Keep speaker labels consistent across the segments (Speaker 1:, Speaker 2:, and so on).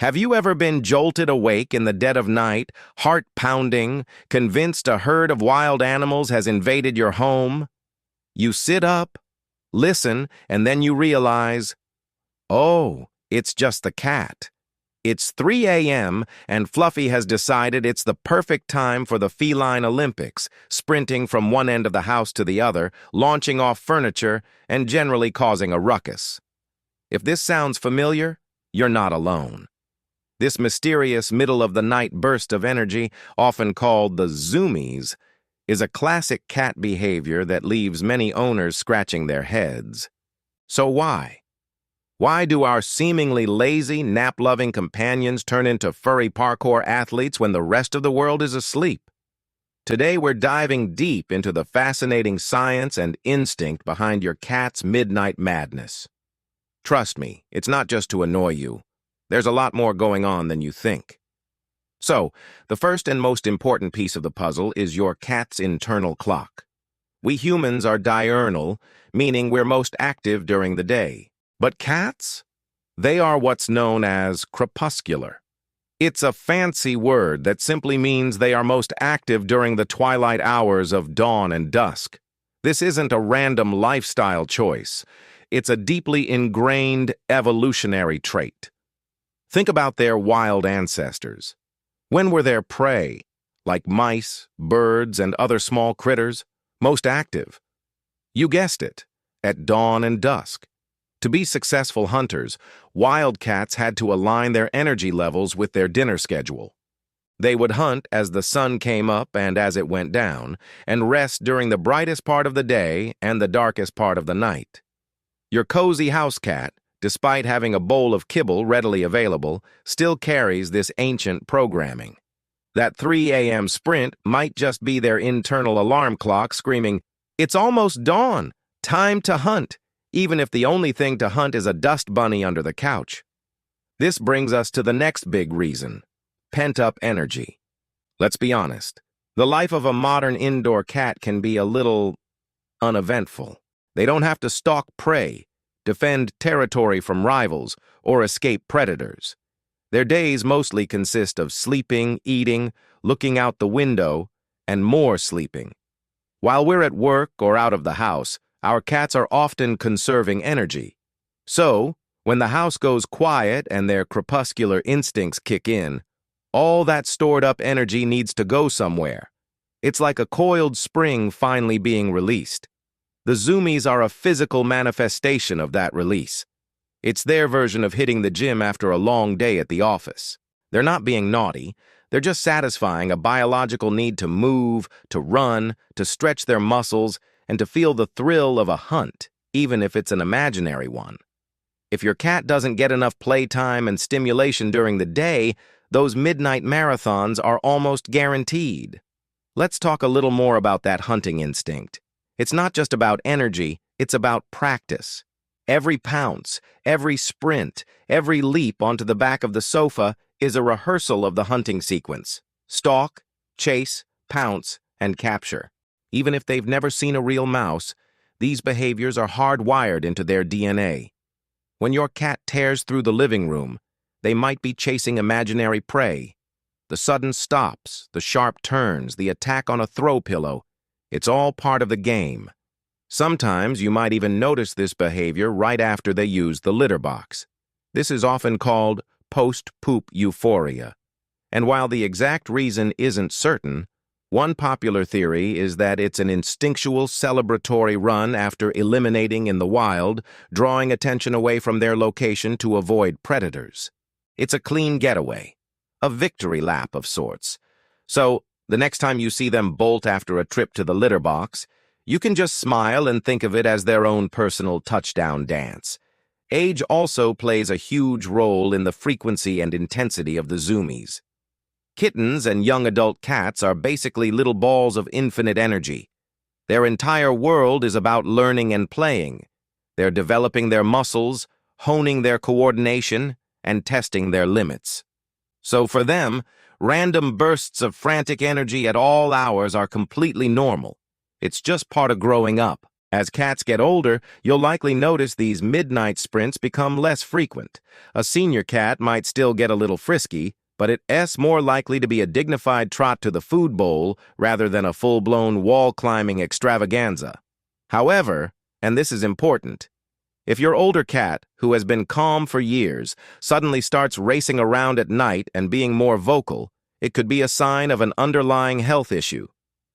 Speaker 1: Have you ever been jolted awake in the dead of night, heart pounding, convinced a herd of wild animals has invaded your home? You sit up, listen, and then you realize, oh, it's just the cat. It's 3 a.m., and Fluffy has decided it's the perfect time for the feline Olympics, sprinting from one end of the house to the other, launching off furniture, and generally causing a ruckus. If this sounds familiar, you're not alone. This mysterious middle-of-the-night burst of energy, often called the zoomies, is a classic cat behavior that leaves many owners scratching their heads. So why? Why do our seemingly lazy, nap-loving companions turn into furry parkour athletes when the rest of the world is asleep? Today we're diving deep into the fascinating science and instinct behind your cat's midnight madness. Trust me, it's not just to annoy you. There's a lot more going on than you think. So, the first and most important piece of the puzzle is your cat's internal clock. We humans are diurnal, meaning we're most active during the day. But cats? They are what's known as crepuscular. It's a fancy word that simply means they are most active during the twilight hours of dawn and dusk. This isn't a random lifestyle choice. It's a deeply ingrained evolutionary trait. Think about their wild ancestors. When were their prey, like mice, birds, and other small critters, most active? You guessed it, at dawn and dusk. To be successful hunters, wildcats had to align their energy levels with their dinner schedule. They would hunt as the sun came up and as it went down, and rest during the brightest part of the day and the darkest part of the night. Your cozy house cat, despite having a bowl of kibble readily available, still carries this ancient programming. That 3 a.m. sprint might just be their internal alarm clock screaming, "It's almost dawn! Time to hunt!" even if the only thing to hunt is a dust bunny under the couch. This brings us to the next big reason: pent-up energy. Let's be honest, the life of a modern indoor cat can be a little uneventful. They don't have to stalk prey, defend territory from rivals, or escape predators. Their days mostly consist of sleeping, eating, looking out the window, and more sleeping. While we're at work or out of the house, our cats are often conserving energy. So, when the house goes quiet and their crepuscular instincts kick in, all that stored-up energy needs to go somewhere. It's like a coiled spring finally being released. The zoomies are a physical manifestation of that release. It's their version of hitting the gym after a long day at the office. They're not being naughty. They're just satisfying a biological need to move, to run, to stretch their muscles, and to feel the thrill of a hunt, even if it's an imaginary one. If your cat doesn't get enough playtime and stimulation during the day, those midnight marathons are almost guaranteed. Let's talk a little more about that hunting instinct. It's not just about energy, it's about practice. Every pounce, every sprint, every leap onto the back of the sofa is a rehearsal of the hunting sequence: stalk, chase, pounce, and capture. Even if they've never seen a real mouse, these behaviors are hardwired into their DNA. When your cat tears through the living room, they might be chasing imaginary prey. The sudden stops, the sharp turns, the attack on a throw pillow, it's all part of the game. Sometimes you might even notice this behavior right after they use the litter box. This is often called post-poop euphoria. And while the exact reason isn't certain, one popular theory is that it's an instinctual celebratory run after eliminating in the wild, drawing attention away from their location to avoid predators. It's a clean getaway, a victory lap of sorts. So, the next time you see them bolt after a trip to the litter box, you can just smile and think of it as their own personal touchdown dance. Age also plays a huge role in the frequency and intensity of the zoomies. Kittens and young adult cats are basically little balls of infinite energy. Their entire world is about learning and playing. They're developing their muscles, honing their coordination, and testing their limits. So for them, random bursts of frantic energy at all hours are completely normal. It's just part of growing up. As cats get older, you'll likely notice these midnight sprints become less frequent. A senior cat might still get a little frisky, but it's more likely to be a dignified trot to the food bowl rather than a full-blown wall-climbing extravaganza. However, and this is important, if your older cat, who has been calm for years, suddenly starts racing around at night and being more vocal, it could be a sign of an underlying health issue.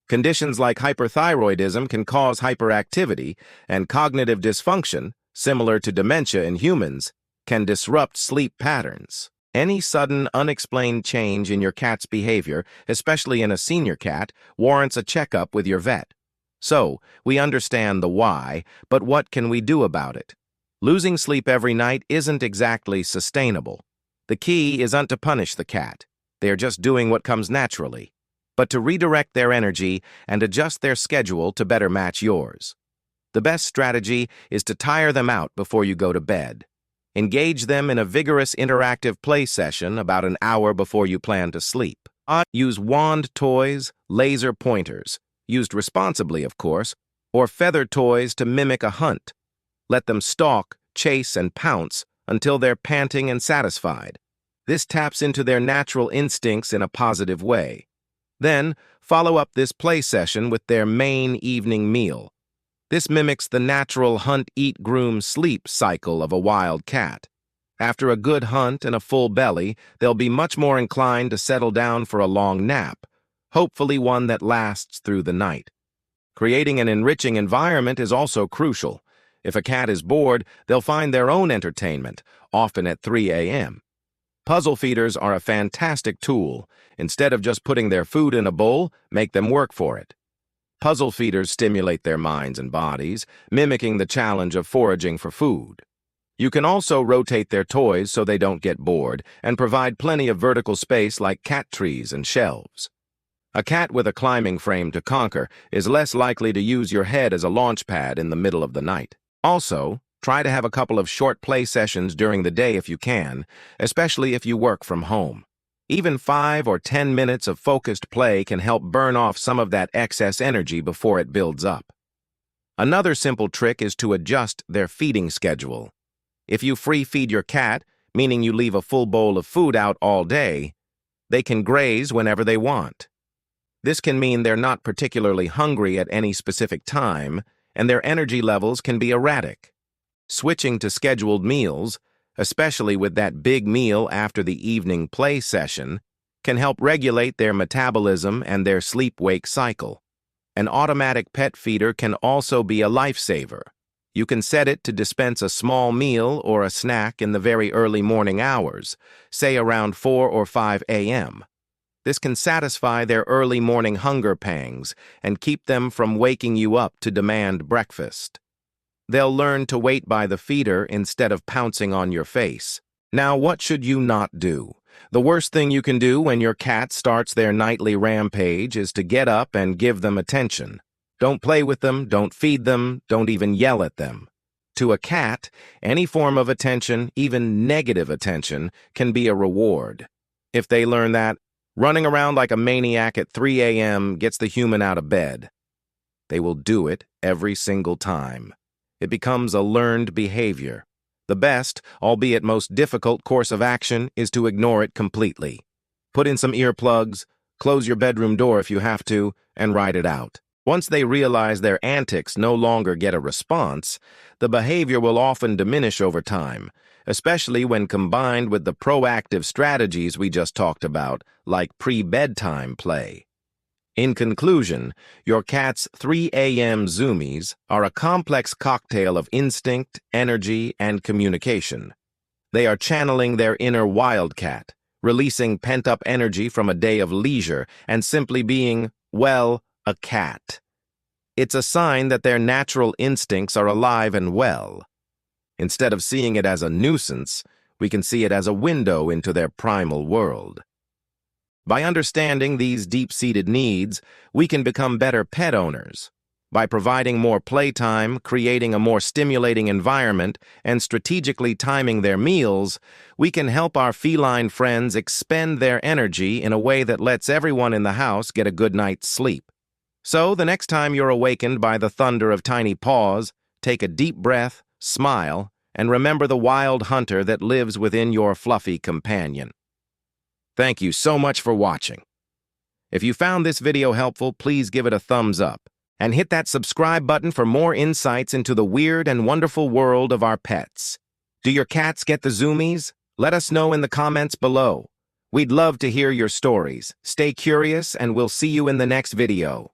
Speaker 1: Conditions like hyperthyroidism can cause hyperactivity, and cognitive dysfunction, similar to dementia in humans, can disrupt sleep patterns. Any sudden, unexplained change in your cat's behavior, especially in a senior cat, warrants a checkup with your vet. So, we understand the why, but what can we do about it? Losing sleep every night isn't exactly sustainable. The key isn't to punish the cat. They're just doing what comes naturally, but to redirect their energy and adjust their schedule to better match yours. The best strategy is to tire them out before you go to bed. Engage them in a vigorous interactive play session about an hour before you plan to sleep. Use wand toys, laser pointers, used responsibly, of course, or feather toys to mimic a hunt. Let them stalk, chase, and pounce until they're panting and satisfied. This taps into their natural instincts in a positive way. Then, follow up this play session with their main evening meal. This mimics the natural hunt, eat, groom, sleep cycle of a wild cat. After a good hunt and a full belly, they'll be much more inclined to settle down for a long nap, hopefully one that lasts through the night. Creating an enriching environment is also crucial. If a cat is bored, they'll find their own entertainment, often at 3 a.m. Puzzle feeders are a fantastic tool. Instead of just putting their food in a bowl, make them work for it. Puzzle feeders stimulate their minds and bodies, mimicking the challenge of foraging for food. You can also rotate their toys so they don't get bored and provide plenty of vertical space like cat trees and shelves. A cat with a climbing frame to conquer is less likely to use your head as a launch pad in the middle of the night. Also, try to have a couple of short play sessions during the day if you can, especially if you work from home. Even 5 or 10 minutes of focused play can help burn off some of that excess energy before it builds up. Another simple trick is to adjust their feeding schedule. If you free feed your cat, meaning you leave a full bowl of food out all day, they can graze whenever they want. This can mean they're not particularly hungry at any specific time, and their energy levels can be erratic. Switching to scheduled meals, especially with that big meal after the evening play session, can help regulate their metabolism and their sleep-wake cycle. An automatic pet feeder can also be a lifesaver. You can set it to dispense a small meal or a snack in the very early morning hours, say around 4 or 5 a.m. This can satisfy their early morning hunger pangs and keep them from waking you up to demand breakfast. They'll learn to wait by the feeder instead of pouncing on your face. Now, what should you not do? The worst thing you can do when your cat starts their nightly rampage is to get up and give them attention. Don't play with them, don't feed them, don't even yell at them. To a cat, any form of attention, even negative attention, can be a reward. If they learn that, running around like a maniac at 3 a.m. gets the human out of bed, they will do it every single time. It becomes a learned behavior. The best, albeit most difficult course of action is to ignore it completely. Put in some earplugs, close your bedroom door if you have to, and ride it out. Once they realize their antics no longer get a response, the behavior will often diminish over time, especially when combined with the proactive strategies we just talked about, like pre-bedtime play. In conclusion, your cat's 3 a.m. zoomies are a complex cocktail of instinct, energy, and communication. They are channeling their inner wildcat, releasing pent-up energy from a day of leisure, and simply being, well, a cat. It's a sign that their natural instincts are alive and well. Instead of seeing it as a nuisance, we can see it as a window into their primal world. By understanding these deep-seated needs, we can become better pet owners. By providing more playtime, creating a more stimulating environment, and strategically timing their meals, we can help our feline friends expend their energy in a way that lets everyone in the house get a good night's sleep. So, the next time you're awakened by the thunder of tiny paws, take a deep breath, smile, and remember the wild hunter that lives within your fluffy companion. Thank you so much for watching. If you found this video helpful, please give it a thumbs up and hit that subscribe button for more insights into the weird and wonderful world of our pets. Do your cats get the zoomies? Let us know in the comments below. We'd love to hear your stories. Stay curious, and we'll see you in the next video.